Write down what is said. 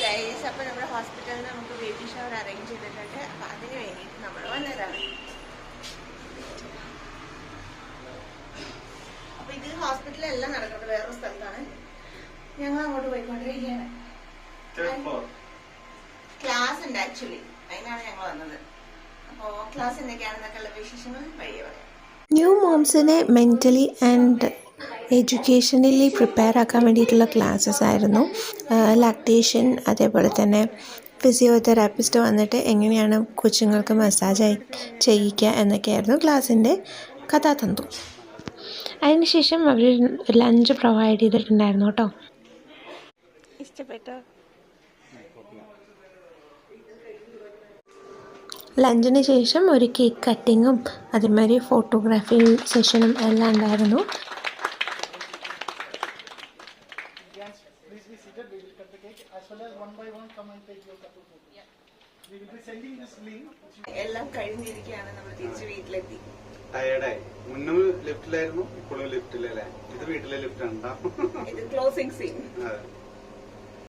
Guys, അപ്പോൾ നമ്മുടെ ഹോസ്പിറ്റലിൽ നമുക്ക് ബേബി ഷവർ അറേഞ്ച് ചെയ്തിട്ടുണ്ട്. അപ്പം അതിന് വേണ്ടിയിട്ട് നമ്മൾ വന്നതാണ്. അപ്പോൾ ഇത് ഹോസ്പിറ്റലെല്ലാം നടക്കുന്നത് വേറൊരു സ്ഥലത്താണ്. ഞങ്ങൾ അങ്ങോട്ട് പോയിക്കൊണ്ടിരിക്കുകയാണ്. ക്ലാസ് ഉണ്ട് ആക്ച്വലി, അതിനാണ് ഞങ്ങൾ വന്നത്. അപ്പോൾ ക്ലാസ് എന്തൊക്കെയാണെന്നൊക്കെയുള്ള വിശേഷങ്ങൾ വഴിയെ പറയാം. ന്യൂ മോംസിനെ മെൻ്റലി ആൻഡ് എഡ്യൂക്കേഷനലി പ്രിപ്പയർ ആക്കാൻ വേണ്ടിയിട്ടുള്ള ക്ലാസ്സസ് ആയിരുന്നു. ലാക്ടേഷൻ, അതേപോലെ തന്നെ ഫിസിയോതെറാപ്പിസ്റ്റ് വന്നിട്ട് എങ്ങനെയാണ് കൊച്ചുങ്ങൾക്ക് മസാജ് ചെയ്യിക്കുക എന്നൊക്കെയായിരുന്നു ക്ലാസ്സിൻ്റെ കഥാതന്തു. അതിനുശേഷം അവർ ലഞ്ച് പ്രൊവൈഡ് ചെയ്തിട്ടുണ്ടായിരുന്നു കേട്ടോ. ഇഷ്ടപ്പെട്ടോ? ലഞ്ചിന് ശേഷം ഒരു കേക്ക് കട്ടിങ്ങും അതേമാതിരി ഫോട്ടോഗ്രാഫി സെഷനും എല്ലാം ഉണ്ടായിരുന്നു. എല്ലാം കഴിഞ്ഞിരിക്കുകയാണ്. നമ്മൾ തിരിച്ച് വീട്ടിലെത്തി. ടയർഡായി. മുന്നും ലിഫ്റ്റിലായിരുന്നു, ഇപ്പോഴും ലിഫ്റ്റിലല്ലേ. ഇത് വീട്ടിലെ ലിഫ്റ്റ് ഉണ്ടാവും. ഇത് ക്ലോസിംഗ് സീൻ.